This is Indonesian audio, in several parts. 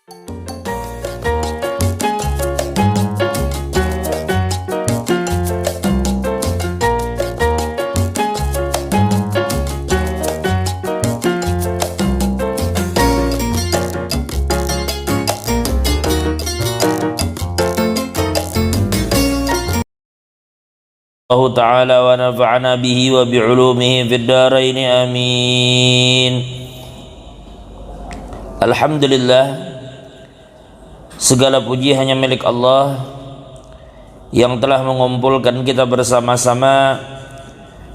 Allah Ta'ala wa nafa'ana bihi wa bi'ulumihi fid dharain amin. Alhamdulillah, segala puji hanya milik Allah yang telah mengumpulkan kita bersama-sama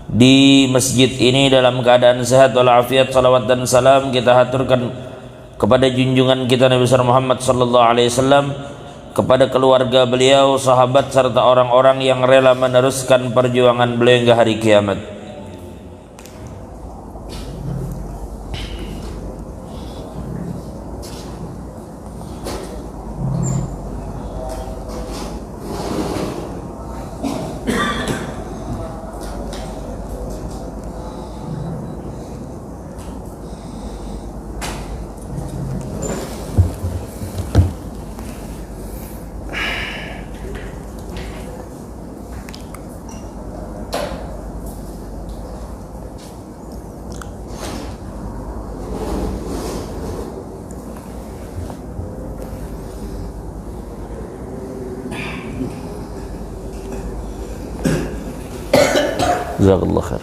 di masjid ini dalam keadaan sehat walafiat. Salawat dan salam kita haturkan kepada junjungan kita Nabi Muhammad sallallahu alaihi wasallam, kepada keluarga beliau, sahabat, serta orang-orang yang rela meneruskan perjuangan beliau hingga hari kiamat. Jazakallah khair.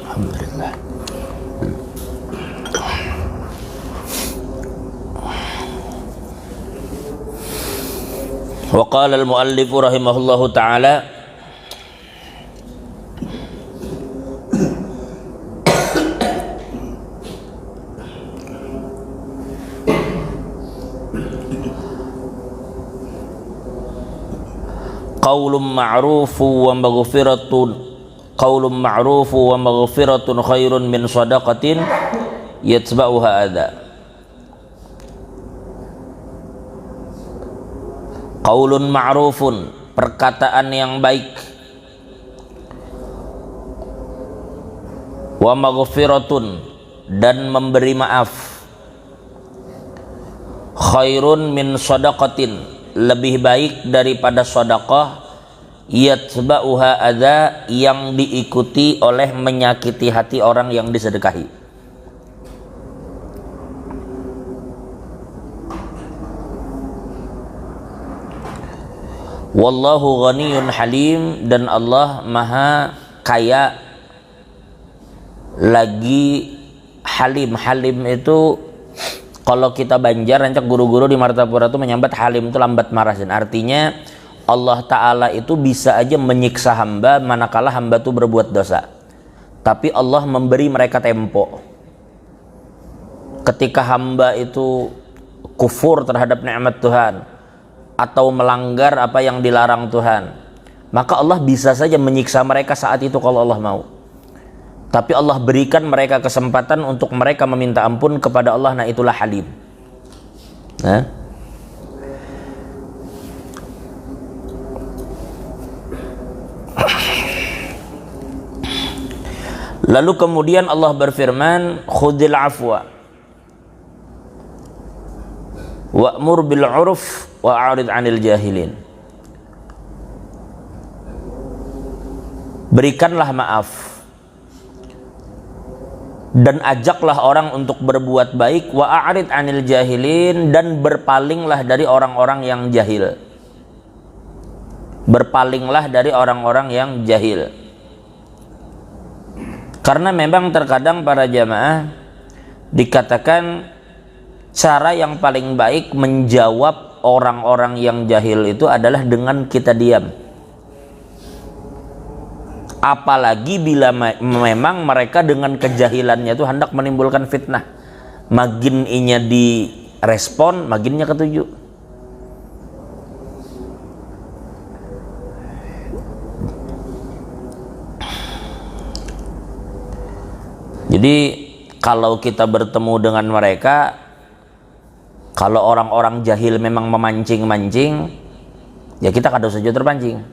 Alhamdulillah. Wa qala al-muallif rahimahullahu ta'ala, qaulun ma'rufu wa maghfiratun khairun min shadaqatin yatba'uha adha. Qaulun ma'rufun, perkataan yang baik, wa maghfiratun, dan memberi maaf, khairun min shadaqatin, lebih baik daripada sedekah, yatba'uha adza, yang diikuti oleh menyakiti hati orang yang disedekahi. Wallahu ghaniyun halim, dan Allah maha kaya lagi halim. Halim itu kalau kita Banjar, rancak guru-guru di Martapura itu menyambat halim itu lambat marah. Artinya Allah Ta'ala itu bisa aja menyiksa hamba manakala hamba itu berbuat dosa, tapi Allah memberi mereka tempo. Ketika hamba itu kufur terhadap nikmat Tuhan atau melanggar apa yang dilarang Tuhan, maka Allah bisa saja menyiksa mereka saat itu kalau Allah mau. Tapi Allah berikan mereka kesempatan untuk mereka meminta ampun kepada Allah. Nah, itulah halim. Lalu kemudian Allah berfirman, khudil afwa wa'mur bil 'urf wa'arid 'anil jahilin. Berikanlah maaf dan ajaklah orang untuk berbuat baik, wa'arid 'anil jahilin, dan berpalinglah dari orang-orang yang jahil. Berpalinglah dari orang-orang yang jahil. Karena memang terkadang para jamaah dikatakan cara yang paling baik menjawab orang-orang yang jahil itu adalah dengan kita diam. Apalagi bila memang mereka dengan kejahilannya itu hendak menimbulkan fitnah. Makin inya direspon, makinnya ketujuh. Jadi kalau kita bertemu dengan mereka, kalau orang-orang jahil memang memancing-mancing, ya kita kada usah terpancing.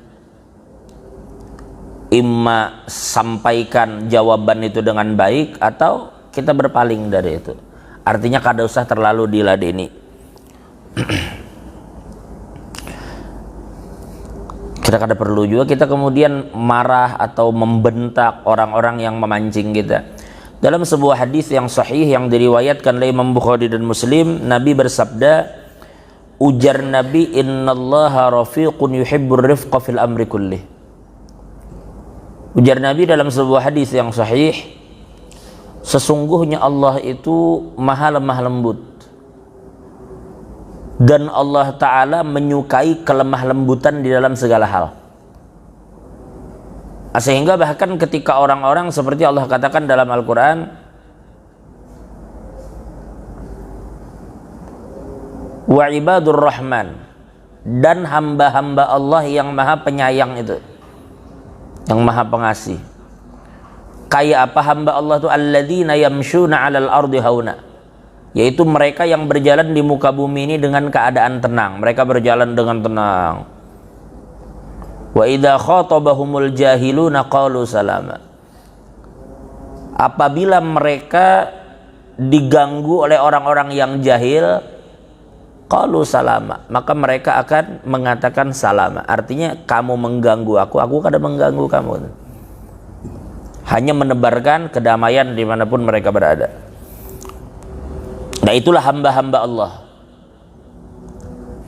Imma sampaikan jawaban itu dengan baik atau kita berpaling dari itu. Artinya kada usah terlalu diladeni. Kita kada perlu juga kita kemudian marah atau membentak orang-orang yang memancing kita. Dalam sebuah hadis yang sahih yang diriwayatkan oleh Imam Bukhari dan Muslim, Nabi bersabda, ujar Nabi, innallaha rafiqun yuhibbur rifqa fil amri kullih. Ujar Nabi dalam sebuah hadis yang sahih, sesungguhnya Allah itu maha lemah lembut, dan Allah Ta'ala menyukai kelemah lembutan di dalam segala hal. Sehingga bahkan ketika orang-orang seperti Allah katakan dalam Al-Quran, wa ibadur rahman, dan hamba-hamba Allah yang maha penyayang itu, yang maha pengasih. Kayak apa hamba Allah itu? Alladzina yamshuna 'alal ardi hauna, yaitu mereka yang berjalan di muka bumi ini dengan keadaan tenang. Mereka berjalan dengan tenang. Wa idza khatabahumul jahiluna qalu salama. Apabila mereka diganggu oleh orang-orang yang jahil, qalu salama, maka mereka akan mengatakan salama. Artinya kamu mengganggu aku kada mengganggu kamu. Hanya menebarkan kedamaian dimanapun mereka berada. Nah, itulah hamba-hamba Allah.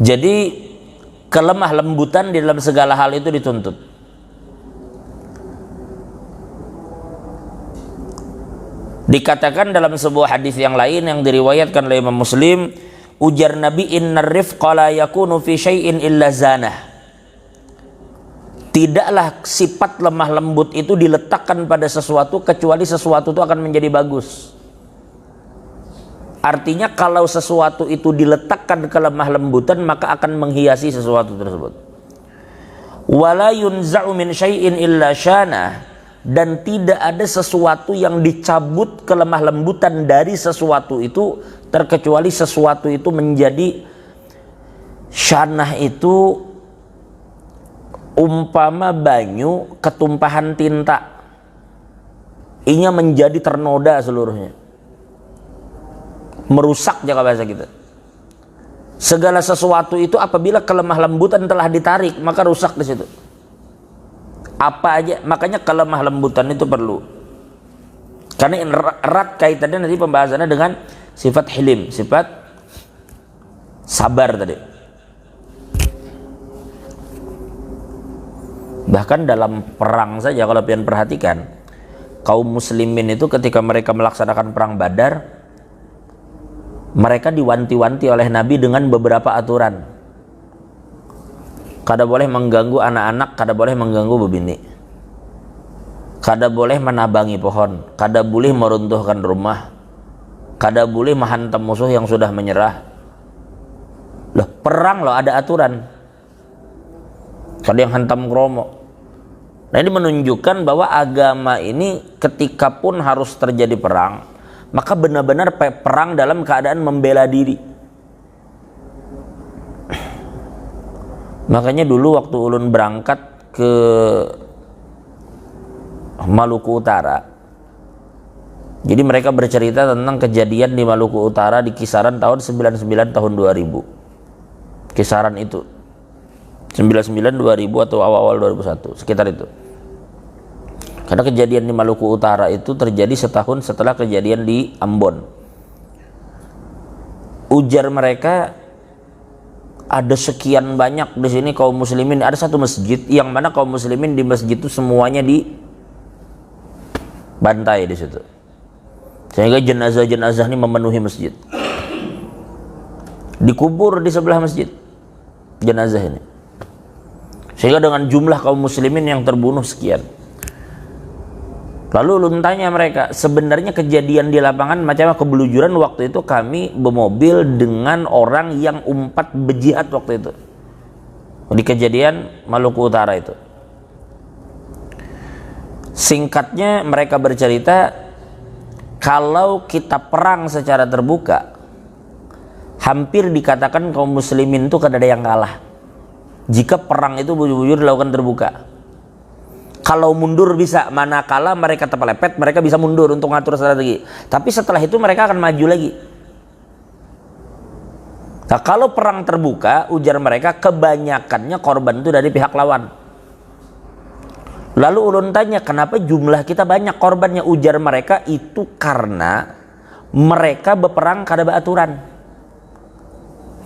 Jadi kelemah lembutan di dalam segala hal itu dituntut. Dikatakan dalam sebuah hadis yang lain yang diriwayatkan oleh Imam Muslim, ujar Nabi, innar rifqa la yakunu fi syai'in illa zanah. Tidaklah sifat lemah lembut itu diletakkan pada sesuatu kecuali sesuatu itu akan menjadi bagus. Artinya kalau sesuatu itu diletakkan kelemah lembutan, maka akan menghiasi sesuatu tersebut. Wala yunza'u min syai'in illa syana, dan tidak ada sesuatu yang dicabut kelemah lembutan dari sesuatu itu terkecuali sesuatu itu menjadi syanah. Itu umpama banyu ketumpahan tinta, inya menjadi ternoda seluruhnya, merusak jaga bahasa kita. Segala sesuatu itu apabila kelemah lembutan telah ditarik, maka rusak di situ. Apa aja, makanya kelemah lembutan itu perlu. Karena erat kaitannya nanti pembahasannya dengan sifat hilim, sifat sabar tadi. Bahkan dalam perang saja kalau kalian perhatikan, kaum muslimin itu ketika mereka melaksanakan perang Badar, mereka diwanti-wanti oleh Nabi dengan beberapa aturan. Kada boleh mengganggu anak-anak, kada boleh mengganggu bebini, kada boleh menabangi pohon, kada boleh meruntuhkan rumah, kada boleh menghantam musuh yang sudah menyerah. Loh, perang loh, ada aturan. Kada yang hantam kromo. Nah, ini menunjukkan bahwa agama ini ketika pun harus terjadi perang, maka benar-benar perang dalam keadaan membela diri. Makanya dulu waktu ulun berangkat ke Maluku Utara, jadi mereka bercerita tentang kejadian di Maluku Utara di kisaran tahun 99 tahun 2000. Kisaran itu 99 2000 atau awal-awal 2001, sekitar itu. Karena kejadian di Maluku Utara itu terjadi setahun setelah kejadian di Ambon. Ujar mereka, ada sekian banyak di sini kaum muslimin. Ada satu masjid yang mana kaum muslimin di masjid itu semuanya dibantai di situ, sehingga jenazah-jenazah ini memenuhi masjid. Dikubur di sebelah masjid jenazah ini, sehingga dengan jumlah kaum muslimin yang terbunuh sekian. Lalu ulun tanya mereka, sebenarnya kejadian di lapangan macam apa kebelujuran waktu itu? Kami bermobil dengan orang yang umpat berjihad waktu itu di kejadian Maluku Utara itu. Singkatnya mereka bercerita, kalau kita perang secara terbuka, hampir dikatakan kaum muslimin itu kada ada yang kalah jika perang itu bujur-bujur dilakukan terbuka. Kalau mundur bisa, manakala mereka terpelepet, mereka bisa mundur untuk ngatur strategi. Tapi setelah itu mereka akan maju lagi. Nah, kalau perang terbuka, ujar mereka, kebanyakannya korban itu dari pihak lawan. Lalu ulun tanya, kenapa jumlah kita banyak korbannya? Ujar mereka, itu karena mereka berperang kada beraturan.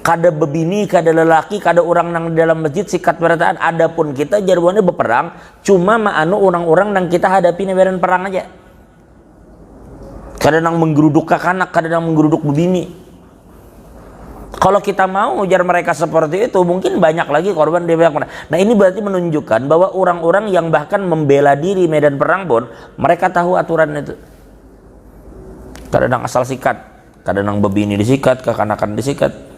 Kada bebini, kada lelaki, kada orang nang dalam masjid sikat berataan. Adapun kita jarwannya berperang, cuma maanu orang-orang nang kita hadapi neberan perang aja. Kada nang menggeruduk kakanak, kada nang menggeruduk bebini. Kalau kita mau ujar mereka seperti itu, mungkin banyak lagi korban di banyak perang. Nah, ini berarti menunjukkan bahwa orang-orang yang bahkan membela diri medan perang pun mereka tahu aturan itu. Kada nang asal sikat, kada nang bebini disikat, kekanakan disikat.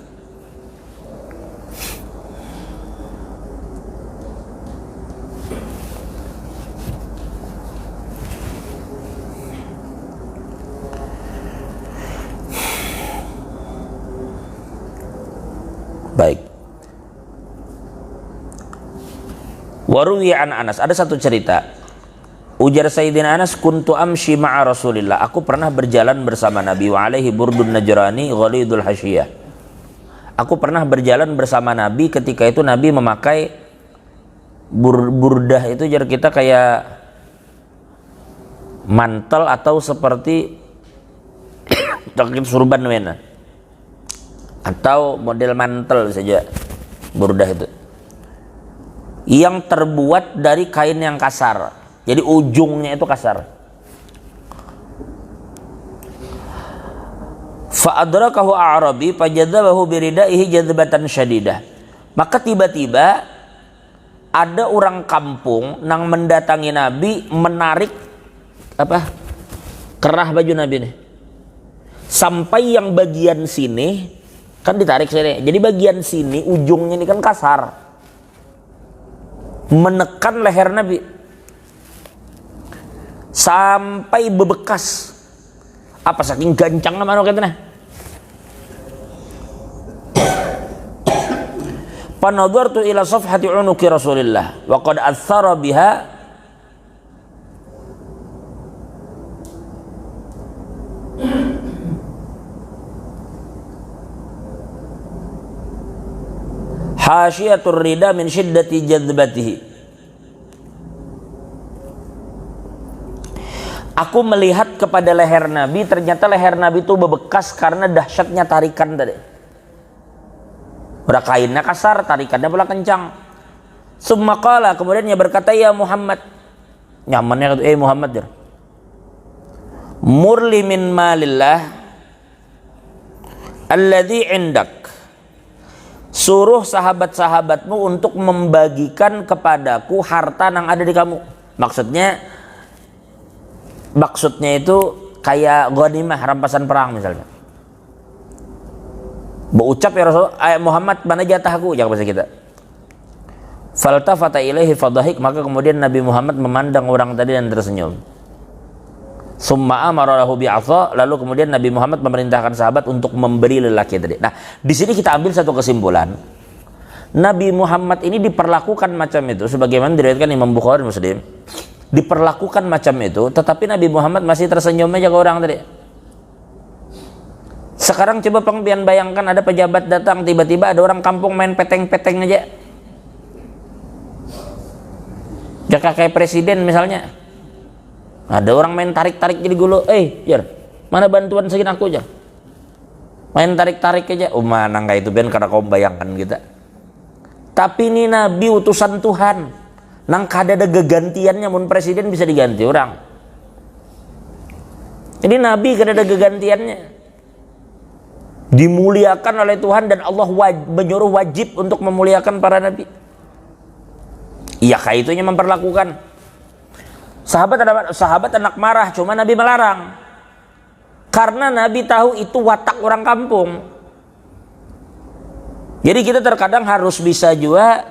Baik. Waruwi an Anas, ada satu cerita. Ujar Sayyidina Anas, kuntu amshi ma'a Rasulillah. Aku pernah berjalan bersama Nabi wa alaihi burdun najrani ghalidul hasyiyah. Aku pernah berjalan bersama Nabi ketika itu Nabi memakai burdah itu jar kita kayak mantel atau seperti takut surban wena. Atau model mantel saja burdah itu yang terbuat dari kain yang kasar, jadi ujungnya itu kasar. Fa'adrakahu a'rabi fajadzabahu biridaihi jadzbatan syadidah. Maka tiba-tiba ada orang kampung nang mendatangi Nabi, menarik apa kerah baju Nabi nih sampai yang bagian sini kan ditarik sini, jadi bagian sini ujungnya ini kan kasar, menekan leher Nabi sampai bebekas. Apa saking gancangnya mana katanya? Panadartu ila safhati unuki Rasulillah wa qad athara biha hasyiatur rida min syiddati jadzbatihi. Aku melihat kepada leher Nabi, ternyata leher Nabi itu bebekas karena dahsyatnya tarikan tadi. Udah kainnya kasar, tarikannya pula kencang. Summa qala, kemudian dia berkata, ya Muhammad, nyamannya kata, Muhammad ya, murli min malillah alladhi indak. Suruh sahabat-sahabatmu untuk membagikan kepadaku harta yang ada di kamu. Maksudnya itu kayak ghanimah, rampasan perang misalnya. Berucap ya Rasul, Muhammad mana jatahku, jangan bahasa kita. Faltafata ilaihi fadhahik, maka kemudian Nabi Muhammad memandang orang tadi dan tersenyum. Summa amara lahu bi'atha, lalu kemudian Nabi Muhammad memerintahkan sahabat untuk memberi lelaki tadi. Nah, di sini kita ambil satu kesimpulan. Nabi Muhammad ini diperlakukan macam itu sebagaimana diriwayatkan Imam Bukhari Muslim. Diperlakukan macam itu, tetapi Nabi Muhammad masih tersenyum aja ke orang tadi. Sekarang coba pengbian bayangkan ada pejabat datang, tiba-tiba ada orang kampung main peteng-peteng aja. Jaka kayak presiden misalnya. Ada orang main tarik-tarik jadi gulu, jar, mana bantuan segini aku aja. Main tarik-tarik aja, mana enggak itu ben karena kau bayangkan kita. Tapi ini Nabi utusan Tuhan, nang kada ada gegantiannya, mun presiden bisa diganti orang. Jadi Nabi kada ada gegantiannya, dimuliakan oleh Tuhan dan Allah menyuruh wajib untuk memuliakan para Nabi. Iya kayak itunya memperlakukan. Sahabat anak marah, cuma Nabi melarang karena Nabi tahu itu watak orang kampung. Jadi kita terkadang harus bisa juga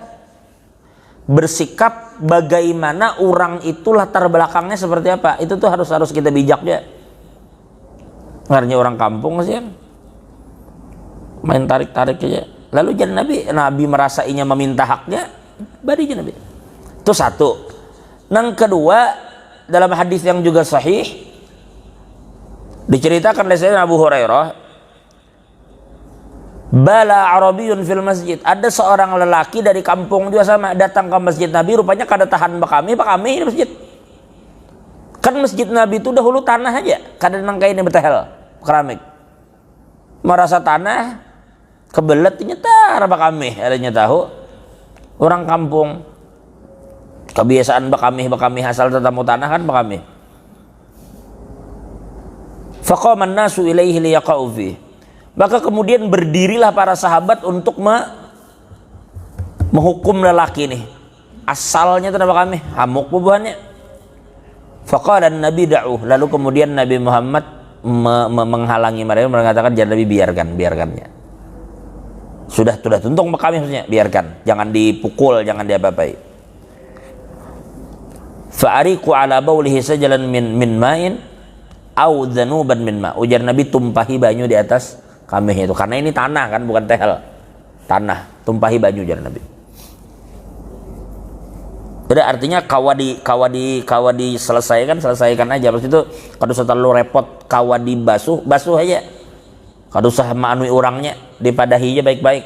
bersikap bagaimana orang itu latar belakangnya seperti apa. Itu tuh harus kita bijaknya. Ngarnya orang kampung sih kan. Main tarik-tarik aja. Lalu jadi Nabi merasainya meminta haknya, bari aja Nabi. Itu satu. Yang kedua, dalam hadis yang juga sahih diceritakan oleh Sayyidina Abu Hurairah, bala Arabiyun fil masjid, ada seorang lelaki dari kampung juga sama datang ke masjid Nabi, rupanya kada tahan bakami di masjid. Kan masjid Nabi itu dahulu tanah aja, kada nangkai ini betahel keramik. Merasa tanah kebelet nyetar bakami, adanya tahu orang kampung kebiasaan bakami asal tetamu tanah kan bakami. Faqama an-nasu ilaihi liyaqa'u fi. Maka kemudian berdirilah para sahabat untuk menghukum lelaki ini. Asalnya itu bakami, hamuk bubuhannya. Faqala an-nabi da'uh. Lalu kemudian Nabi Muhammad menghalangi mereka, mengatakan jangan Nabi biarkannya. Sudah tuntung kami maksudnya, biarkan, jangan dipukul, jangan diapa-apai. Fa'ariqu ala baulihi sajalan min ma'in au dhanuban min ma'. Ujar Nabi, tumpahi banyu di atas kami itu, karena ini tanah kan, bukan tehel, tanah, tumpahi banyu, ujar Nabi. Jadi artinya kawadi selesaikan aja. Maksud itu kalau terlalu repot kawadi basuh aja. Kada usah manui orangnya, dipadahi aja baik-baik.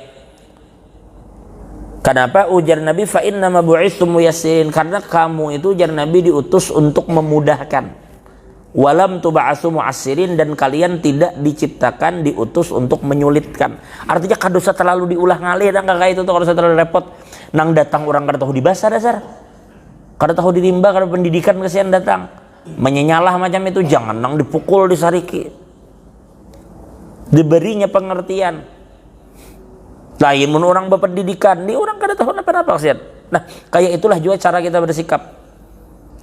Kenapa? Ujar Nabi, fa inna ma bu'itsum muyassirin, karena kamu itu, ujar Nabi, diutus untuk memudahkan. Walam tub'atsu mu'assirin, dan kalian tidak diciptakan diutus untuk menyulitkan. Artinya kada usah terlalu diulah ngalih, dan kayak itu tuh, kada usah terlalu repot. Nang datang orang kada tahu dibasa dasar. Kada tahu dirimba, kada pendidikan kesian datang. Menyenyalah macam itu, jangan nang dipukul, disariki. Diberinya pengertian. Lain mun orang berpendidikan, ini orang kada tahu apa-apa kesian. Nah, kayak itulah juga cara kita bersikap.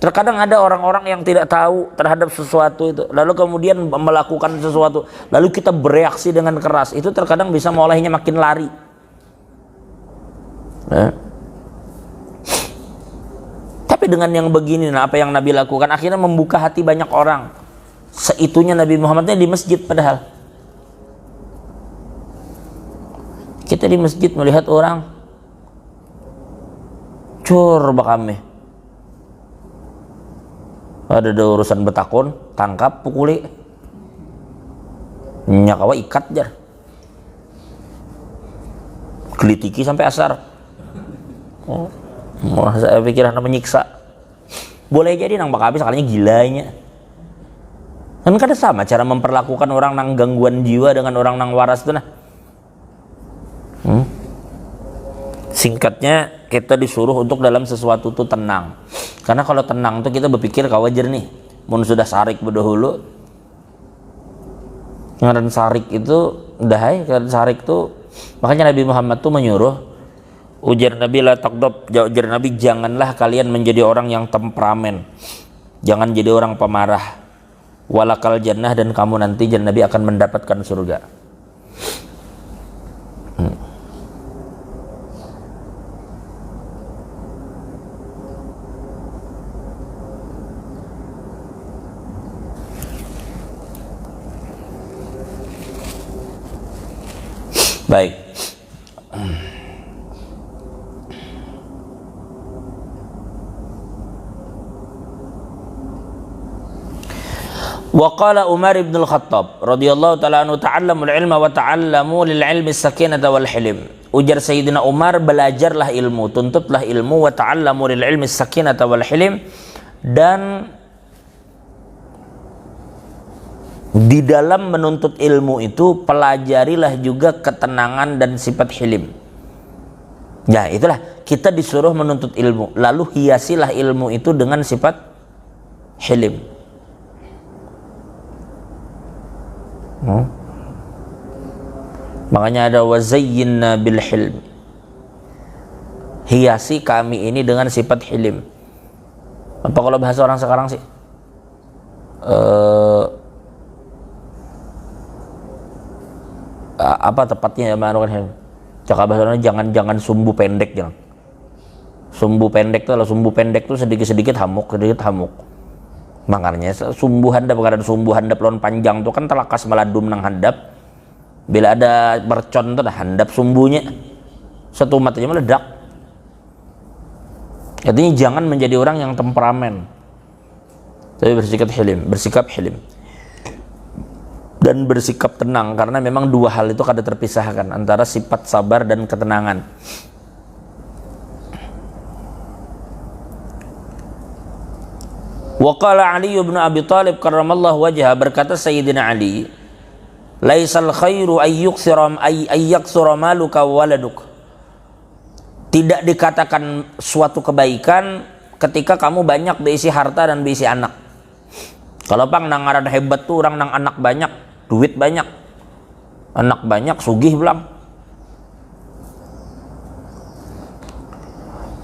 Terkadang ada orang-orang yang tidak tahu terhadap sesuatu itu, lalu kemudian melakukan sesuatu, lalu kita bereaksi dengan keras, itu terkadang bisa mengolahnya makin lari. Nah. Tapi dengan yang begini, nah, apa yang Nabi lakukan akhirnya membuka hati banyak orang. Seitunya Nabi Muhammadnya di masjid padahal. Kita di masjid melihat orang cur bakami, ada urusan betakun, tangkap, pukuli, nyakawa ikat jar, kelitiki sampai asar. Oh, saya pikir anak menyiksa. Boleh jadi nang bakami sekalinya gilanya. Kan kada sama cara memperlakukan orang nang gangguan jiwa dengan orang nang waras itu nah. Singkatnya, kita disuruh untuk dalam sesuatu itu tenang. Karena kalau tenang tuh kita berpikir kawajar nih. Mun sudah sarik berdahulu, ngaran sarik itu dahai, ngaran sarik tuh, makanya Nabi Muhammad tuh menyuruh, ujar Nabi la taqdab, ujar Nabi, janganlah kalian menjadi orang yang temperamen, jangan jadi orang pemarah. Walakal jannah, dan kamu nanti Nabi akan mendapatkan surga. Baik. Wa qala Umar ibn al-Khattab radhiyallahu ta'ala anhu, ta'allamul ilma wa ta'allamu lil ilmi sakinata wal hilim. Ujar Sayyidina Umar, belajarlah ilmu, tuntutlah ilmu, wa ta'allamu lil ilmi sakinata wal hilim, dan di dalam menuntut ilmu itu pelajarilah juga ketenangan dan sifat hilim. Ya, itulah kita disuruh menuntut ilmu, lalu hiasilah ilmu itu dengan sifat hilim. Makanya ada wazayyinna bil hilm, hiasi kami ini dengan sifat hilim. Apa kalau bahasa orang sekarang sih? Apa tepatnya ya kan? Cakap bahasanya jangan sumbu pendek, jangan. Sumbu pendek tuh sedikit-sedikit hamuk. Makanya sumbu handap, kadang sumbu handap lawan panjang tuh kan telakas meladum nang handap. Bila ada mercon tuh dah handap sumbunya satu matanya meledak. Artinya jangan menjadi orang yang temperamen, tapi bersikap hilim dan bersikap tenang, karena memang dua hal itu kada terpisahkan antara sifat sabar dan ketenangan. Wa qala Ali bin Abi Thalib karramallahu wajhah, berkata Sayyidina Ali, laisal khairu ayyaksura maluka waladuk. Tidak dikatakan suatu kebaikan ketika kamu banyak berisi harta dan berisi anak. Kalau pang nang ngaran hebat tuh orang nang anak banyak, duit banyak, anak banyak, sugih belang.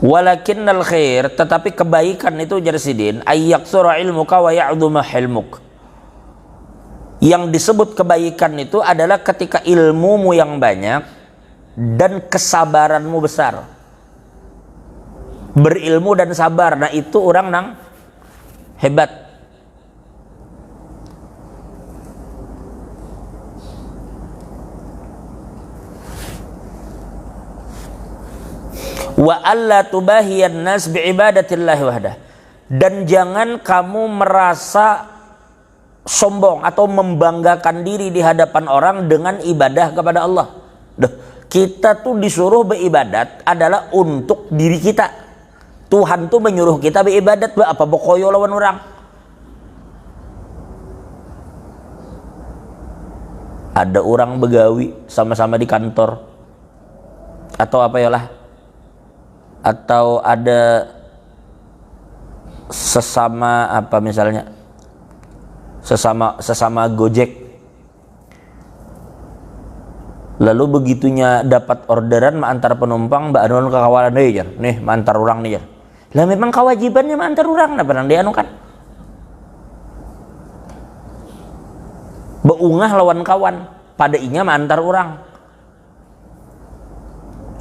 Walakinnal khair, tetapi kebaikan itu jarsidin ayyaksura ilmuka wa ya'dhuma hilmuk. Yang disebut kebaikan itu adalah ketika ilmumu yang banyak dan kesabaranmu besar. Berilmu dan sabar, nah itu orang nang hebat. Wa alla tubahiyan nas biibadatillahi wahdah, dan jangan kamu merasa sombong atau membanggakan diri di hadapan orang dengan ibadah kepada Allah. Kita tuh disuruh beribadat adalah untuk diri kita. Tuhan tuh menyuruh kita beribadat, apa bokoyo lawan orang. Ada orang begawi sama-sama di kantor, atau apa ya lah, atau ada sesama apa misalnya, sesama Gojek. Lalu begitunya dapat orderan antar penumpang, mbak anun kekawalan nih antar orang nih ya. Lah memang kewajibannya antar orang, nah pernah dia anu kan. Beungah lawan kawan, pada inya antar orang.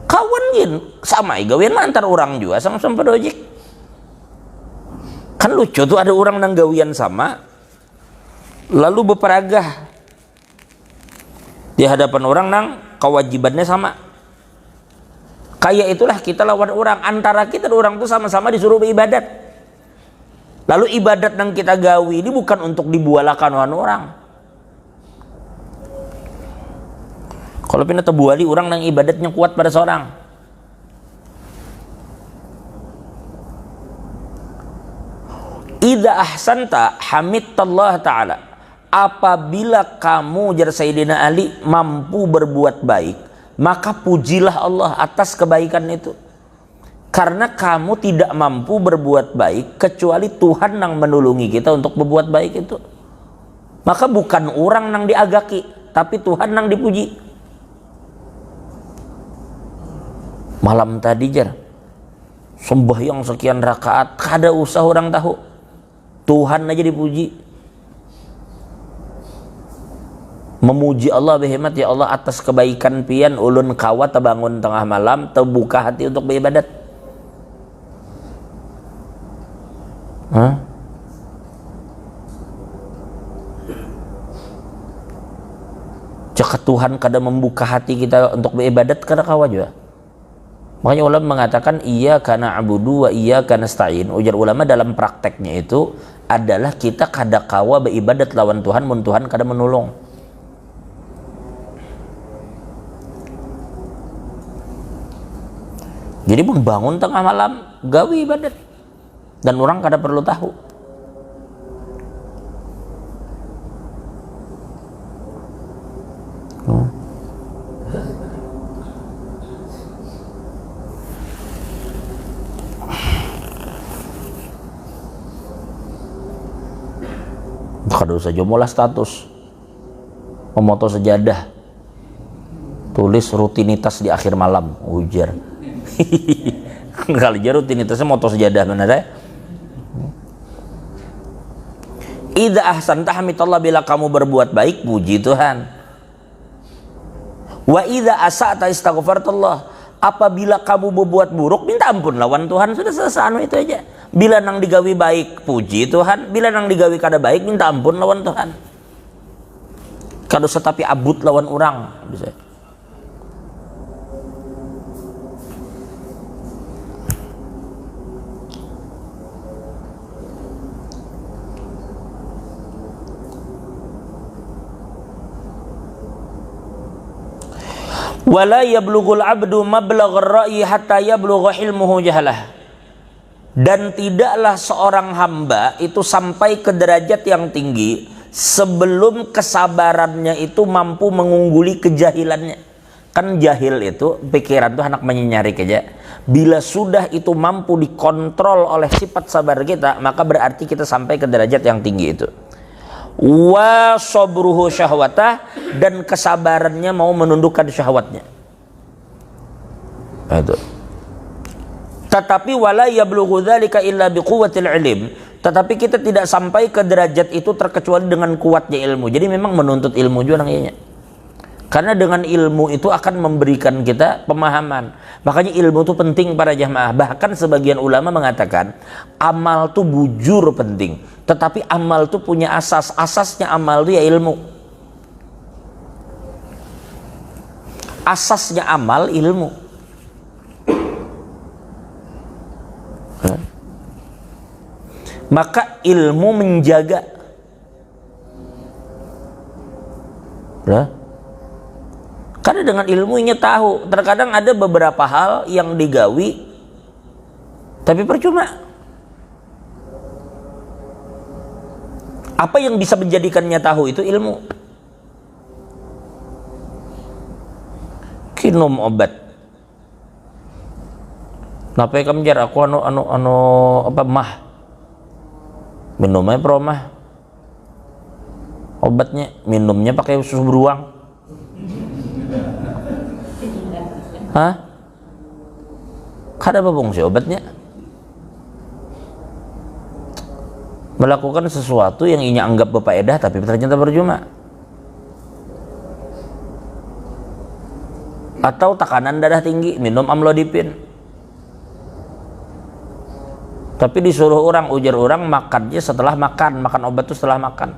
Kawan gin sama gawean antar orang juga sama-sama pada ojek. Kan lucu tuh ada orang nang gawian sama, lalu beperagah di hadapan orang nang kewajibannya sama. Kayak itulah kita lawan orang, antara kita dan orang itu sama-sama disuruh beribadat. Lalu ibadat nang kita gawi ini bukan untuk dibualakan oleh orang. Kalau pindah tebuali orang nang ibadatnya kuat pada seorang. Idza ahsanta hamidtallah ta'ala. Apabila kamu, jar Sayyidina Ali, mampu berbuat baik, maka pujilah Allah atas kebaikan itu. Karena kamu tidak mampu berbuat baik kecuali Tuhan yang menolongi kita untuk berbuat baik itu. Maka bukan orang yang diagaki, tapi Tuhan yang dipuji. Malam tadi jar sembahyang sekian rakaat, kada usah orang tahu, Tuhan aja dipuji. Memuji Allah berhemat, ya Allah atas kebaikan pian ulun kawa terbangun tengah malam, terbuka hati untuk beribadat. Jika Tuhan kada membuka hati kita untuk beribadat, kada kawa juga. Makanya ulama mengatakan iya kana abudu wa iya kana nasta'in. Ujar ulama dalam prakteknya itu adalah kita kada kawa beribadat lawan Tuhan mun Tuhan kada menolong. Jadi pun bangun tengah malam gawi ibadat dan orang kada perlu tahu. Kada usah jomolah status, memoto sejadah, tulis rutinitas di akhir malam, ujar. Kali aja rutinitasnya moto sejadah benar ya. Idza ahsanta hamidallah, bila kamu berbuat baik puji Tuhan. Wa idza asa'ta istaghfartallah, apabila kamu berbuat buruk minta ampun lawan Tuhan, sudah selesai anu itu aja. Bila nang digawi baik puji Tuhan, bila nang digawi kada baik minta ampun lawan Tuhan. Kalau setapi abut lawan orang bisa. Wala yablughul abdu mablaghar ra'yi hatta yablugha ilmuhu jahlah. Dan tidaklah seorang hamba itu sampai ke derajat yang tinggi sebelum kesabarannya itu mampu mengungguli kejahilannya. Kan jahil itu pikiran tuh anak menyarik aja. Bila sudah itu mampu dikontrol oleh sifat sabar kita, maka berarti kita sampai ke derajat yang tinggi itu. Wa sabruhu syahwatah, dan kesabarannya mau menundukkan syahwatnya. Itu. Tetapi wala yablughu dzalika illa biquwwatil ilm, tetapi kita tidak sampai ke derajat itu terkecuali dengan kuatnya ilmu. Jadi memang menuntut ilmu juga namanya. Karena dengan ilmu itu akan memberikan kita pemahaman. Makanya ilmu itu penting para jamaah. Bahkan sebagian ulama mengatakan amal itu bujur penting. Tetapi amal itu punya asas. Asasnya amal itu ya ilmu. Asasnya amal ilmu. Maka ilmu menjaga. Karena dengan ilmunya tahu. Terkadang ada beberapa hal yang digawi tapi percuma. Apa yang bisa menjadikannya tahu itu ilmu. Kinum obat. Napa kamu jar aku apa mah. Minumnya promah. Obatnya minumnya pakai susu beruang. Hah? Kada babong sih obatnya. Melakukan sesuatu yang inya anggap berfaedah tapi ternyata percuma. Atau tekanan darah tinggi, minum amlodipin. Tapi disuruh orang, ujar orang makannya setelah makan obat itu setelah makan.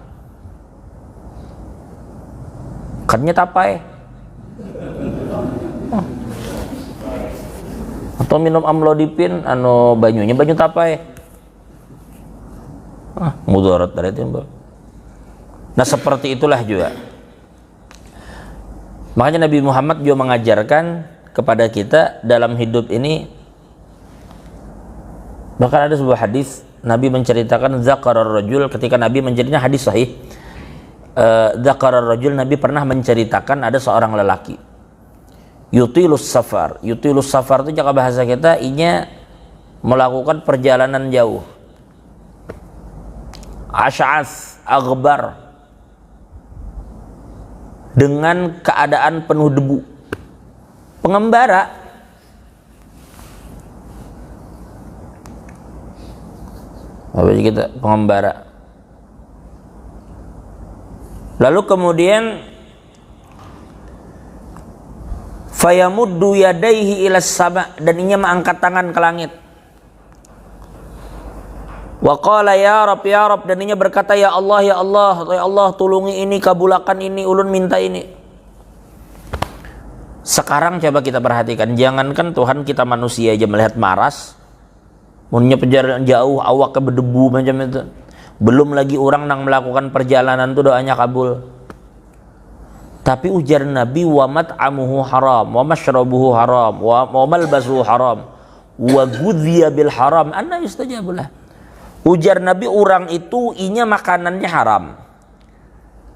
Makannya tapai. Atau minum amlodipin banyunya banyu tapai. Mudarat dari itu. Nah seperti itulah juga. Makanya Nabi Muhammad juga mengajarkan kepada kita dalam hidup ini. Bahkan ada sebuah hadis Nabi menceritakan zakarar rajul, ketika Nabi menceritakan hadis sahih. Zakarar rajul, Nabi pernah menceritakan ada seorang lelaki. Yutilus safar. Yutilus safar itu jika bahasa kita inya melakukan perjalanan jauh. Asy'as aghbar, dengan keadaan penuh debu. Pengembara. Apa kita pengembara. Lalu kemudian fayamuddu yadaihi ilas sama, dan inya mengangkat tangan ke langit. Wa qala ya Rabb, dan inya berkata ya Allah, ya Allah, ya Allah, tulungi ini, kabulakan ini, ulun minta ini. Sekarang coba kita perhatikan, jangankan Tuhan, kita manusia aja melihat maras, punya perjalanan jauh, awaknya berdebu macam itu. Belum lagi orang yang melakukan perjalanan itu doanya kabul. Tapi ujar Nabi, wa mat'amuhu haram, wa mashrabuhu haram, wa malbasuhu haram, wa gudhiya bil haram, anna yustajabulah. Ujar Nabi, orang itu inya makanannya haram,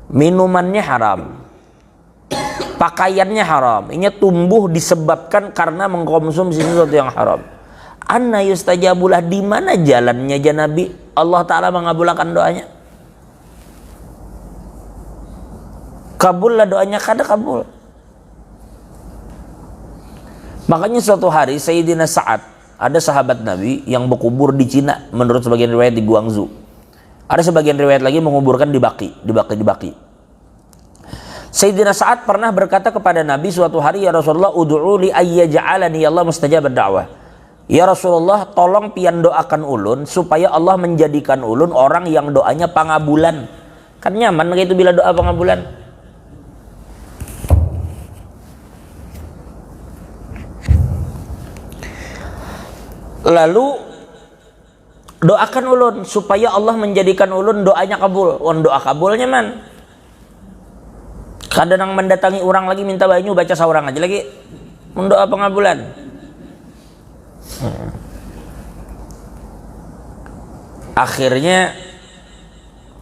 minumannya haram, pakaiannya haram, inya tumbuh disebabkan karena mengkonsumsi sesuatu yang haram. Anna yustajabulah, di mana jalannya aja Nabi Allah Ta'ala mengabulkan doanya? Kabul lah doanya, kada kabul. Makanya suatu hari Sayyidina Sa'ad, ada sahabat Nabi yang berkubur di Cina, menurut sebagian riwayat di Guangzhou. Ada sebagian riwayat lagi menguburkan di Baki. Sayyidina Sa'ad pernah berkata kepada Nabi suatu hari, ya Rasulullah, ud'u li ayyaj'alani Allah mustajab ad-da'wah. Ya Rasulullah, tolong pian doakan ulun supaya Allah menjadikan ulun orang yang doanya pangabulan. Kan nyaman gitu bila doa pangabulan. Lalu doakan ulun supaya Allah menjadikan ulun doanya kabul. Doa kabulnya man. Kadang mendatangi orang lagi minta banyu baca saurang aja lagi mendoa pengabulan. Akhirnya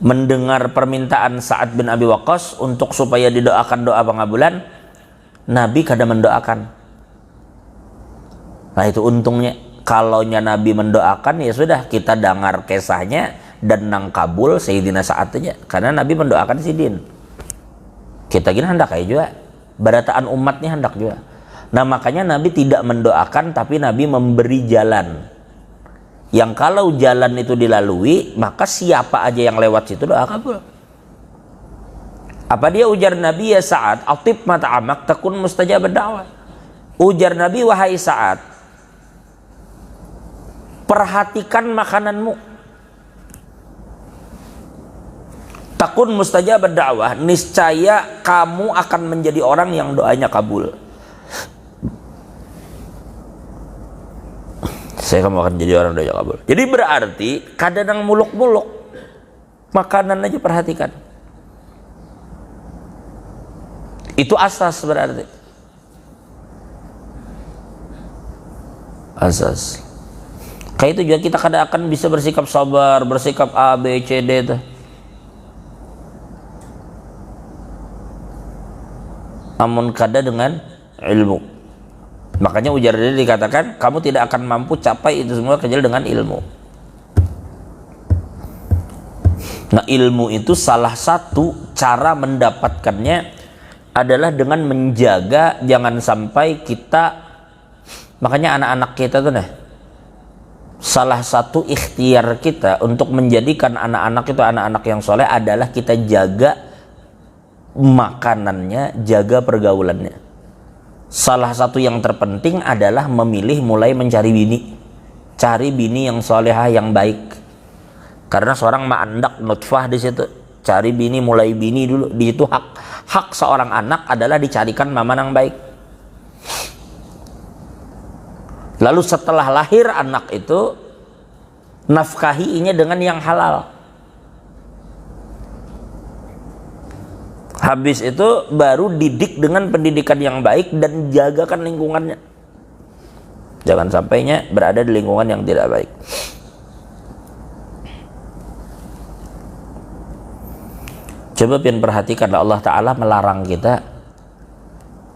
mendengar permintaan Sa'ad bin Abi Waqqas untuk supaya didoakan doa pengabulan, Nabi kadang mendoakan. Nah itu untungnya, kalau Nabi mendoakan ya sudah kita dengar kisahnya dan nang kabul Sayyidina Sa'ad aja, karena Nabi mendoakan sidin. Kita gini hendak aja juga, barataan umatnya hendak juga. Nah makanya Nabi tidak mendoakan, tapi Nabi memberi jalan. Yang kalau jalan itu dilalui, maka siapa aja yang lewat situ doa kabul. Apa dia ujar Nabi, ya Sa'ad, atib mata'amak takun mustajab da'wah. Ujar Nabi, wahai Sa'ad, perhatikan makananmu, takun mustajab da'wah, niscaya kamu akan menjadi orang yang doanya kabul. Saya kamu akan jadi orang doanya kabul. Jadi berarti kadang muluk-muluk makanan aja perhatikan. Itu asas berarti. Asas. Kayak itu juga kita kadang akan bisa bersikap sabar, bersikap A, B, C, D itu. Namun kada dengan ilmu. Makanya ujar dia dikatakan kamu tidak akan mampu capai itu semua kecuali dengan ilmu. Nah ilmu itu salah satu cara mendapatkannya adalah dengan menjaga jangan sampai kita, makanya anak-anak kita tuh salah satu ikhtiar kita untuk menjadikan anak-anak itu anak-anak yang soleh adalah kita jaga makanannya, jaga pergaulannya. Salah satu yang terpenting adalah memilih mulai mencari bini. Cari bini yang solehah, yang baik. Karena seorang ma'andak nutfah di situ. Cari bini, mulai bini dulu. Di situ hak seorang anak adalah dicarikan mama yang baik. Lalu setelah lahir anak itu, nafkahinya dengan yang halal. Habis itu baru didik dengan pendidikan yang baik dan jagakan lingkungannya. Jangan sampainya berada di lingkungan yang tidak baik. Coba pian perhatikan, Allah Ta'ala melarang kita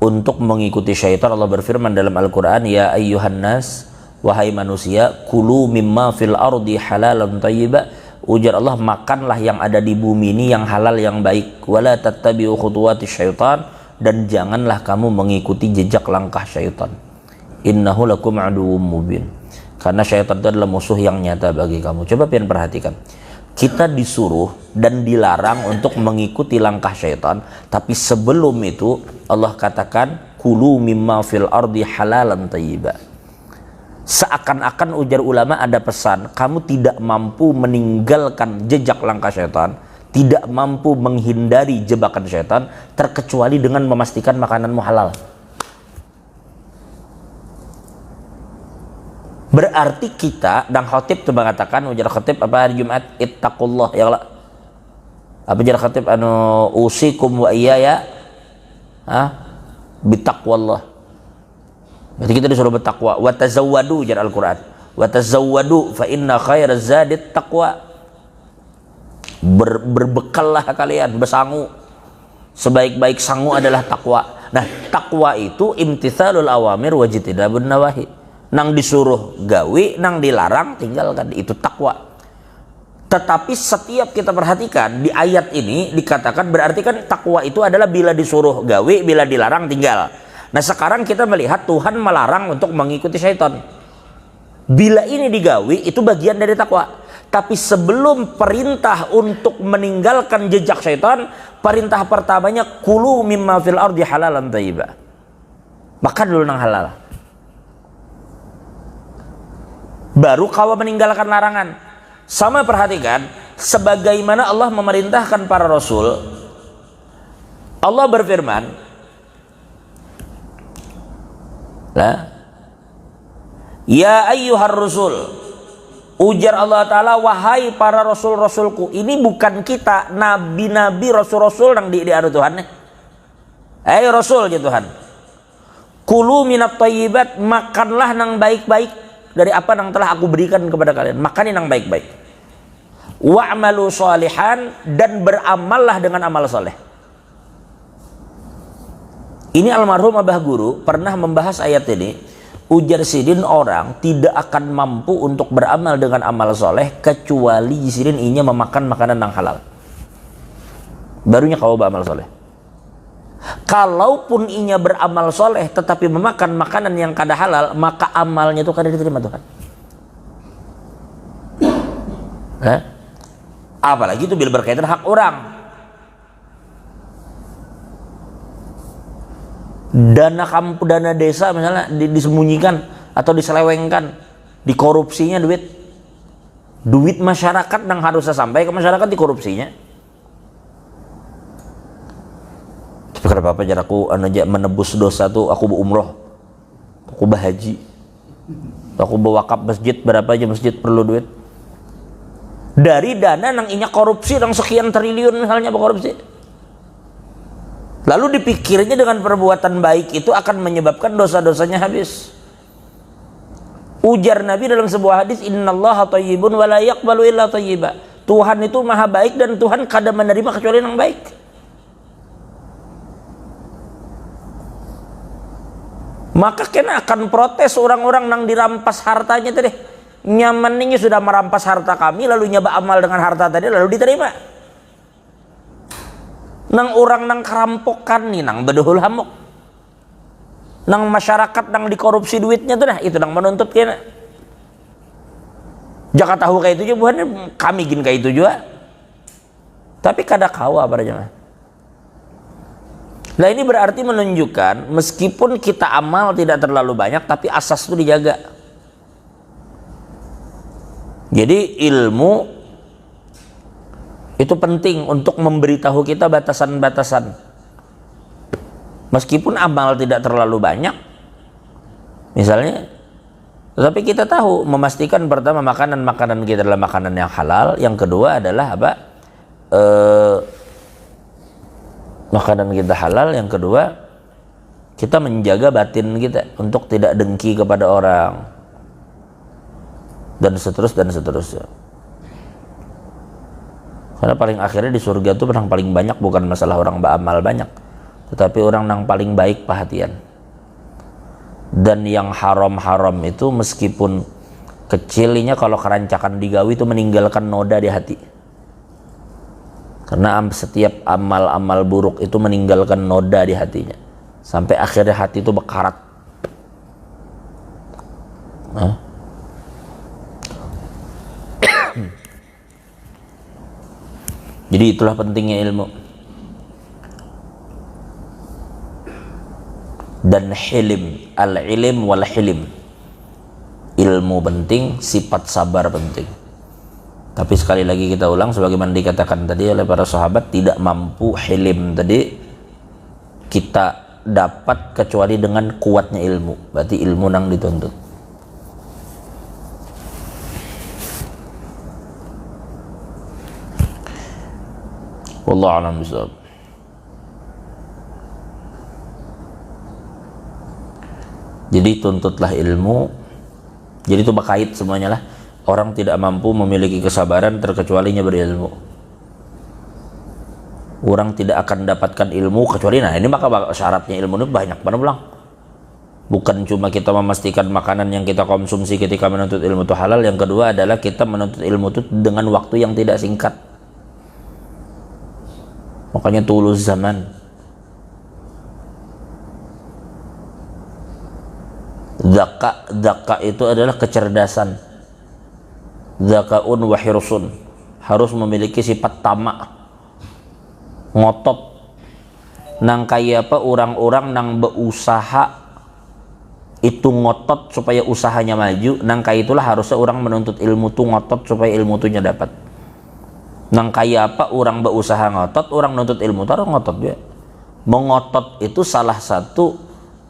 untuk mengikuti syaitan. Allah berfirman dalam Al-Quran, ya ayyuhan nas, wahai manusia, kulu mimma fil ardi halalan tayyiba. Ujar Allah, makanlah yang ada di bumi ini yang halal yang baik. Wala tattabi'u khutuwati syaitan, dan janganlah kamu mengikuti jejak langkah syaitan. Innahu lakum aduwwum mubin. Karena syaitan itu adalah musuh yang nyata bagi kamu. Coba pian perhatikan. Kita disuruh dan dilarang untuk mengikuti langkah syaitan, tapi sebelum itu Allah katakan kulu mimma fil ardi halalan tayyiba. Seakan-akan ujar ulama ada pesan, kamu tidak mampu meninggalkan jejak langkah syaitan, tidak mampu menghindari jebakan syaitan, terkecuali dengan memastikan makananmu halal. Berarti kita, dan khotib itu mengatakan, ujar khotib apa hari Jumat, ittaqullah, ya Allah. Apa ujar khotib, usikum wa iyaya bitaqwallah. Berarti kita disuruh bertakwa. Wa tazawwadu, jar Al-Quran. Wa tazawwadu fa inna khairaz zadit taqwa. Berbekallah kalian, bersangu. Sebaik-baik sangu adalah takwa. Nah, takwa itu imtithalul awamir wajtinabun nawahi. Nang disuruh gawi, nang dilarang tinggalkan. Itu takwa. Tetapi setiap kita perhatikan di ayat ini dikatakan berarti kan takwa itu adalah bila disuruh gawi, bila dilarang tinggal. Nah sekarang kita melihat Tuhan melarang untuk mengikuti syaitan. Bila ini digawi itu bagian dari takwa. Tapi sebelum perintah untuk meninggalkan jejak syaitan, perintah pertamanya kulu mimma fil ardi halalan thayyibah. Makan dulu nang halal. baru kau meninggalkan larangan. Sama perhatikan, sebagaimana Allah memerintahkan para rasul, Allah berfirman, ya ayyuhar rusul, ujar Allah Ta'ala, wahai para rasul-rasulku. Ini bukan kita, nabi-nabi, rasul-rasul yang diadu Tuhan. Rasul ya Tuhan. Kulu minat thayyibat, makanlah nang baik-baik dari apa yang telah aku berikan kepada kalian. Makan yang baik-baik. Wa'malu sholihan, dan beramallah dengan amal soleh. Ini almarhum Abah Guru pernah membahas ayat ini. Ujar sidin, orang tidak akan mampu untuk beramal dengan amal soleh kecuali sidin inya memakan makanan yang halal. Barunya kau beramal soleh. Kalaupun inya beramal soleh tetapi memakan makanan yang kada halal, maka amalnya itu kada diterima Tuhan. Apalagi itu bila berkaitan hak orang. Dana desa misalnya disembunyikan atau diselewengkan, dikorupsinya duit masyarakat yang harusnya sampai ke masyarakat dikorupsinya. Tapi kenapa jar aku menebus dosa tuh, aku berumroh, aku berhaji, aku berwakaf masjid, berapa aja masjid perlu duit dari dana nang inya korupsi nang sekian triliun misalnya berkorupsi. Lalu dipikirnya dengan perbuatan baik itu akan menyebabkan dosa-dosanya habis. Ujar Nabi dalam sebuah hadis, innallaha thayyibun wa la yaqbalu illa thayyiba. Tuhan itu maha baik dan Tuhan kada menerima kecuali yang baik. Maka kena akan protes orang-orang yang dirampas hartanya tadi. Nyamannya sudah merampas harta kami, lalu nyoba amal dengan harta tadi, lalu diterima. Nang orang nang kerampokan nih, nang beduhul hamuk, nang masyarakat nang dikorupsi duitnya tuh dah, itu nang menuntut kena. Jaka tahu kayak itu juga, bukan kami gin kayak itu juga. Tapi kada kawa pada jemaah. Nah ini berarti menunjukkan meskipun kita amal tidak terlalu banyak, tapi asas itu dijaga. Jadi ilmu itu penting untuk memberitahu kita batasan-batasan. Meskipun amal tidak terlalu banyak, misalnya, tetapi kita tahu memastikan pertama makanan kita adalah makanan yang halal, yang kedua adalah apa? Makanan kita halal, yang kedua kita menjaga batin kita untuk tidak dengki kepada orang, dan seterusnya. Karena paling akhirnya di surga itu yang paling banyak bukan masalah orang beramal banyak, tetapi orang yang paling baik perhatian. Dan yang haram-haram itu meskipun kecilnya, kalau kerancakan digawi itu meninggalkan noda di hati. Karena setiap amal-amal buruk itu meninggalkan noda di hatinya, sampai akhirnya hati itu berkarat. Jadi itulah pentingnya ilmu. Dan hilim, al-ilim wal hilim. Ilmu penting, sifat sabar penting. Tapi sekali lagi kita ulang, sebagaimana dikatakan tadi oleh para sahabat, tidak mampu hilim tadi kita dapat kecuali dengan kuatnya ilmu. Berarti ilmu nang dituntut. Wallahu a'lam bishawab. Jadi tuntutlah ilmu. Jadi itu berkait semuanya lah. Orang tidak mampu memiliki kesabaran terkecualinya berilmu. Orang tidak akan dapatkan ilmu kecuali, nah ini maka syaratnya ilmu itu banyak mana pulang. Bukan cuma kita memastikan makanan yang kita konsumsi ketika menuntut ilmu itu halal. Yang kedua adalah kita menuntut ilmu itu dengan waktu yang tidak singkat. Makanya tulus zaman. Dzaka itu adalah kecerdasan. Zakaun wa hirsun, harus memiliki sifat tamak, ngotot. Nang kaya apa orang-orang nang berusaha itu ngotot supaya usahanya maju, nangka itulah harusnya orang menuntut ilmu tuh ngotot supaya ilmu tuh dapat. Nang kaya apa orang berusaha ngotot, orang nuntut ilmu tuh harus ngotot juga. Mengotot itu salah satu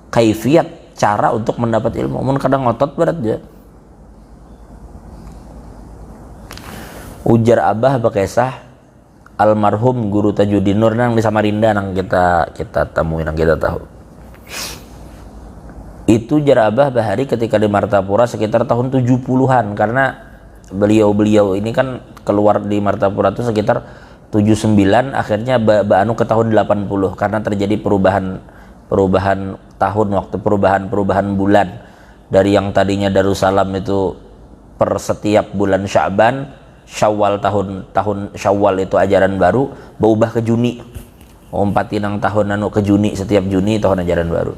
kaifiat cara untuk mendapat ilmu. Mun kadang ngotot berat ya. Ujar Abah Bekesah almarhum guru Tajuddin Nur nang di Samarinda nang kita temui nang kita tahu. Itu jar Abah bahari ketika di Martapura sekitar tahun 70-an, karena beliau ini kan keluar di Martapura itu sekitar 79, akhirnya anu ke tahun 80 karena terjadi perubahan tahun, waktu perubahan bulan dari yang tadinya Darussalam itu per setiap bulan Syawal tahun Syawal itu ajaran baru berubah ke Juni, umpatinang tahun anu ke Juni, setiap Juni tahun ajaran baru,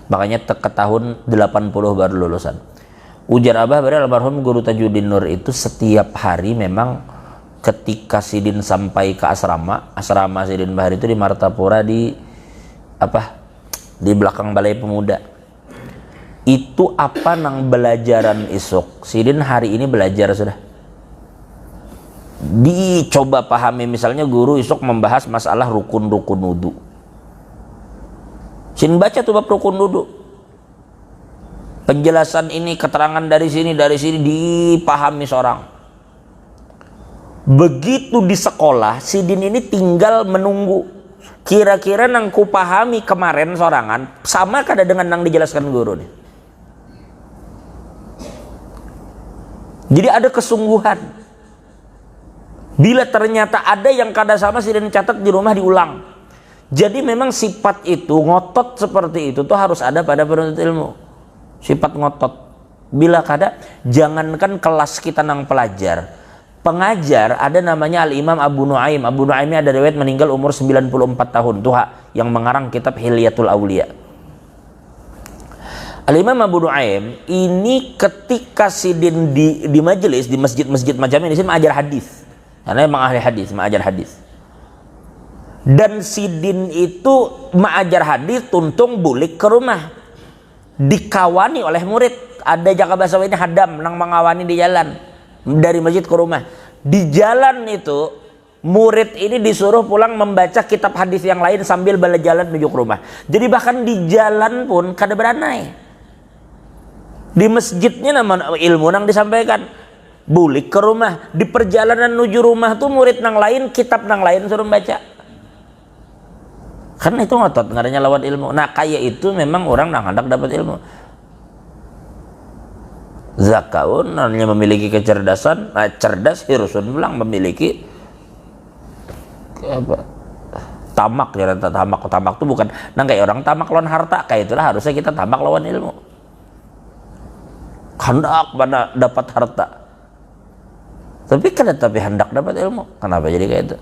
makanya ke tahun 80 baru lulusan. Ujar Abah bari almarhum guru Tajuddin Nur itu setiap hari memang ketika Sidin sampai ke asrama Sidin Bahari itu di Martapura di belakang Balai Pemuda. Itu apa nang belajaran isuk Sidin hari ini belajar sudah dicoba pahami. Misalnya guru isuk membahas masalah rukun-rukun wudu, Sin baca tuh bab rukun wudu, penjelasan ini, keterangan dari sini dipahami seorang. Begitu di sekolah Sidin ini tinggal menunggu kira-kira nang ku pahami kemarin sorangan sama kada dengan nang dijelaskan guru nih. Jadi ada kesungguhan. Bila ternyata ada yang kada sama, Sidin catat di rumah diulang. Jadi memang sifat itu ngotot seperti itu tuh harus ada pada penuntut ilmu. Sifat ngotot. Bila kada, jangankan kelas kita nang pelajar, pengajar ada namanya Al-Imam Abu Nuaim. Abu Nuaim ini ada riwayat meninggal umur 94 tahun. Tuha yang mengarang kitab Hilyatul Aulia. Al-Imam Abu Nuaim ini ketika Sidin di majelis, di masjid-masjid macam ini, Sidin mengajar hadis. Karena memang ahli hadis, mengajar hadis. Dan Sidin itu mengajar hadis tuntung bulik ke rumah. Dikawani oleh murid. Ada jaka bahasa ini hadam nang mengawani di jalan dari masjid ke rumah. Di jalan itu murid ini disuruh pulang membaca kitab hadis yang lain sambil berjalan menuju ke rumah. Jadi bahkan di jalan pun kada beranai. Di masjidnya nama ilmu nang disampaikan. Bulik ke rumah, di perjalanan menuju rumah tuh murid nang lain, kitab nang lain suruh baca. Karena itu ngotot, ngadanya lawan ilmu. Nah kayak itu memang orang nang hendak dapat ilmu. Zakaun namanya memiliki kecerdasan, cerdas, hirsun bilang memiliki apa? Tamak, ya tamak tuh bukan nang kayak orang tamak lawan harta, kayak itulah harusnya kita tamak lawan ilmu. Hendak pada dapat harta. Tapi hendak dapat ilmu. Kenapa jadi kayak itu?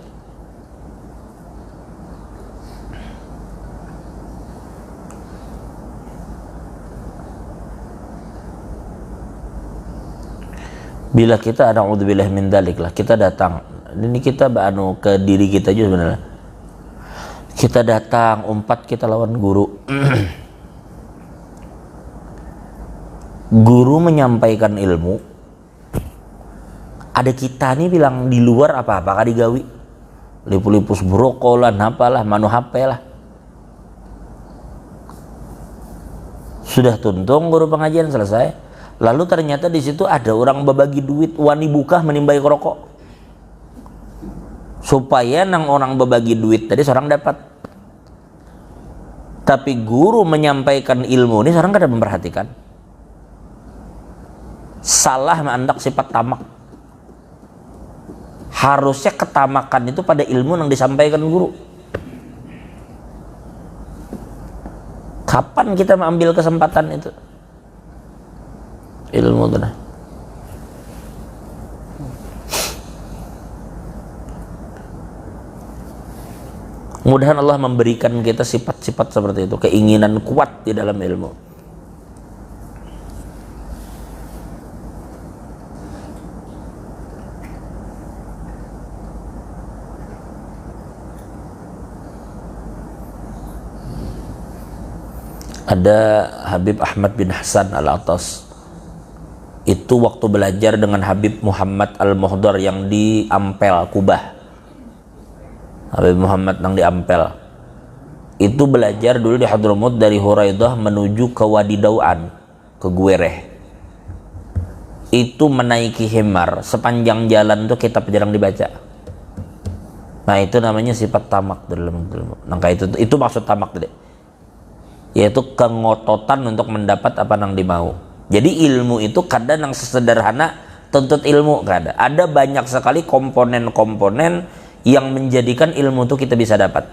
Bila kita ada naudzubillah min dzalik lah, kita datang. Ini kita anu ke diri kita juga sebenarnya. Kita datang kita lawan guru. Guru menyampaikan ilmu. Ada kita nih bilang di luar apa-apa kali gawi, lipu-lipus broko lah, napalah, manu HP lah. Sudah tuntung guru pengajian selesai, lalu ternyata di situ ada orang berbagi duit, wani buka menimbai rokok, supaya nang orang berbagi duit tadi seorang dapat. Tapi guru menyampaikan ilmu ini seorang kada memperhatikan. Salah menandak sifat tamak. Harusnya ketamakan itu pada ilmu yang disampaikan guru. Kapan kita mengambil kesempatan itu? Ilmu itu nah. Mudah-mudahan Allah memberikan kita sifat-sifat seperti itu, keinginan kuat di dalam ilmu. Ada Habib Ahmad bin Hasan Al-Attas, itu waktu belajar dengan Habib Muhammad Al-Muhdar yang di Ampel, Kubah. Habib Muhammad yang di Ampel itu belajar dulu di Hadramut dari Huraidah menuju ke Wadi Dauan, ke Guereh. Itu menaiki himar, sepanjang jalan tuh kitab jarang dibaca. Nah itu namanya sifat tamak dalam ilmu. Nah itu maksud tamak tadi, yaitu kengototan untuk mendapat apa yang dimau. Jadi ilmu itu kadang yang sesederhana tuntut ilmu, ada banyak sekali komponen-komponen yang menjadikan ilmu itu kita bisa dapat.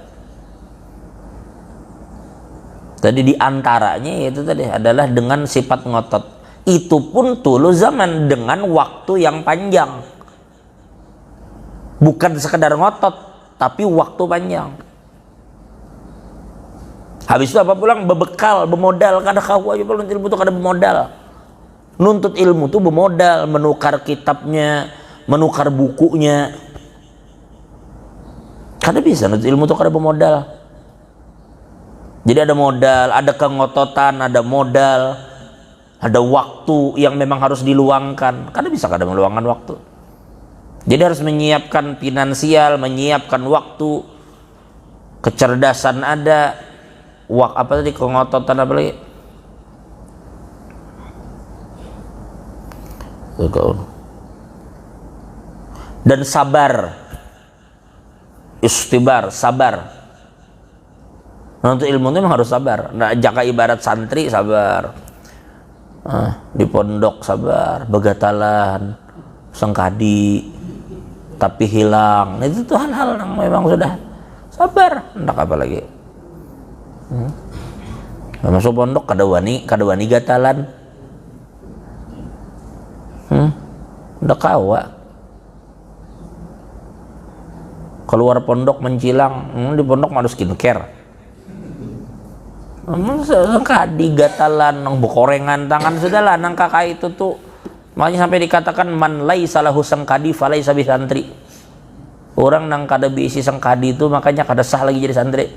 Tadi diantaranya itu tadi adalah dengan sifat ngotot. Itu pun dulu zaman dengan waktu yang panjang, bukan sekedar ngotot tapi waktu panjang. Habis itu apa pulang bebekal, bemodal, kada kau aja kalau ilmu itu kada bemodal. Nuntut ilmu itu bemodal, menukar kitabnya, menukar bukunya. Kada bisa nuntut ilmu itu kada bemodal. Jadi ada modal, ada kengototan, ada modal, ada waktu yang memang harus diluangkan. Kada bisa kada meluangkan waktu. Jadi harus menyiapkan finansial, menyiapkan waktu, kecerdasan ada, apa tadi kengototan apa lagi? Dan sabar, istibar, sabar. Untuk ilmu itu memang harus sabar. Nah, jaka ibarat santri sabar, di pondok sabar, begatalan, sengkadi, tapi hilang. Itu tuh hal-hal yang memang sudah sabar. Hendak apa lagi? Masuk pondok kada wani gatalan. Hendak kawa. Keluar pondok mencilang, di pondok harus skincare. Sengkadi gatalan, nang bekorengan tangan sudahlah nang kakak itu tuh. Makanya sampai dikatakan man laisa lahu sengkadi falaisa bi santri. Orang nang kada diisi sengkadi itu makanya kada sah lagi jadi santri.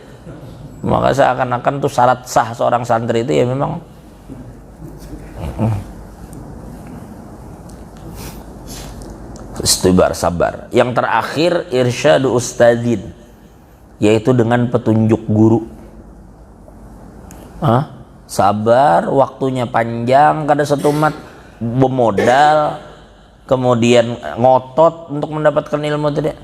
Maka seakan-akan tuh syarat sah seorang santri itu ya memang istibar, sabar. Yang terakhir irsyadu ustadzin, yaitu dengan petunjuk guru. Sabar, waktunya panjang, kada setumat, bermodal, kemudian ngotot untuk mendapatkan ilmu tadi.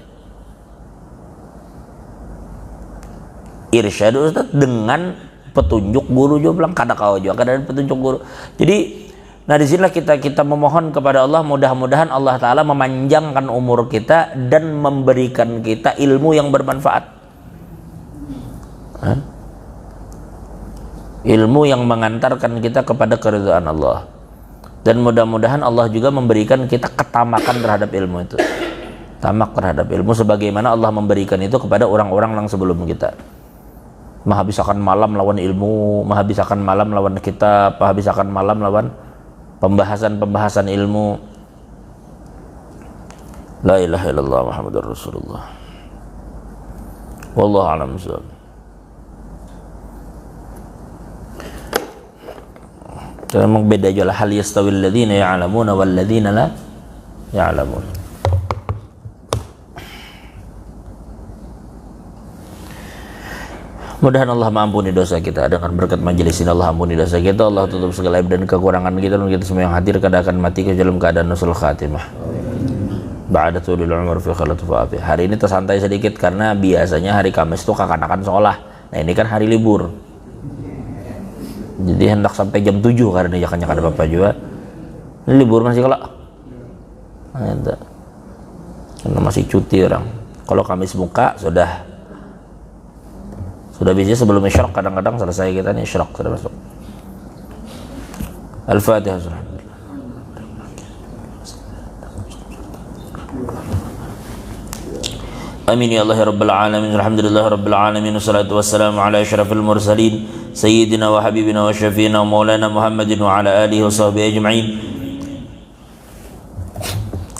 Irsyadu ustaz dengan petunjuk guru juga bilang kada kau juga kada ada petunjuk guru. Jadi nah disinilah kita memohon kepada Allah, mudah-mudahan Allah Ta'ala memanjangkan umur kita dan memberikan kita ilmu yang bermanfaat. Ilmu yang mengantarkan kita kepada keridhaan Allah. Dan mudah-mudahan Allah juga memberikan kita ketamakan terhadap ilmu itu. Tamak terhadap ilmu sebagaimana Allah memberikan itu kepada orang-orang yang sebelum kita. Menghabiskan malam lawan ilmu, menghabiskan malam lawan kitab, menghabiskan malam lawan pembahasan ilmu. La ilaha illallah Muhammadur Rasulullah. Wallahu a'lam bishawab. Memang beda juga hal yastawil ladzina ya'lamuna wal ladzina la ya'lamun. Mudahan Allah mengampuni dosa kita dengan berkat majelis ini. Allah ampuni dosa kita, Allah tutup segala aib dan kekurangan kita, dan kita semua yang hadir kada akan mati ke dalam keadaan nusul khatimah. Ba'da tulil umur fi khalatu fa'afi. Hari ini tersantai sedikit karena biasanya hari Kamis itu kakak-kakak sekolah. Nah ini kan hari libur. Jadi hendak sampai jam 7 karena jakannya kada apa-apa juga. Ini libur masih kalau karena masih cuti orang. Kalau Kamis buka sudah bisa sebelum isyraq, kadang-kadang selesai kita nih isyraq sudah masuk. Al-Fatihah. Amin ya Allah ya Rabbal Alamin. Alhamdulillah Rabbil Alamin. Wassalatu wassalamu ala asyrafil mursalin Sayyidina wa habibina wa syafiina wa maulana Muhammadin wa ala alihi wa sahbihi ajma'in.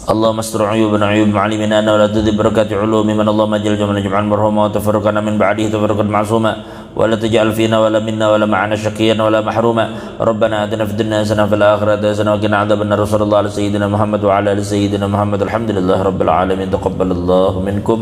Allahumma astur uyubana uyub ma'alimina wa la tudhib barakati ulumi man Allahumma jal jamana jam'an marhuma wa tafarruqana min ba'dihi tafarruqan ma'suma ولا تجعل فينا ولا منا ولا معنا شقيا ولا محروما ربنا آتنا في الدنيا حسنة وفي الآخرة حسنة وقنا عذاب النار صلى الله على سيدنا محمد وعلى آل سيدنا محمد الحمد لله رب العالمين تقبل الله منكم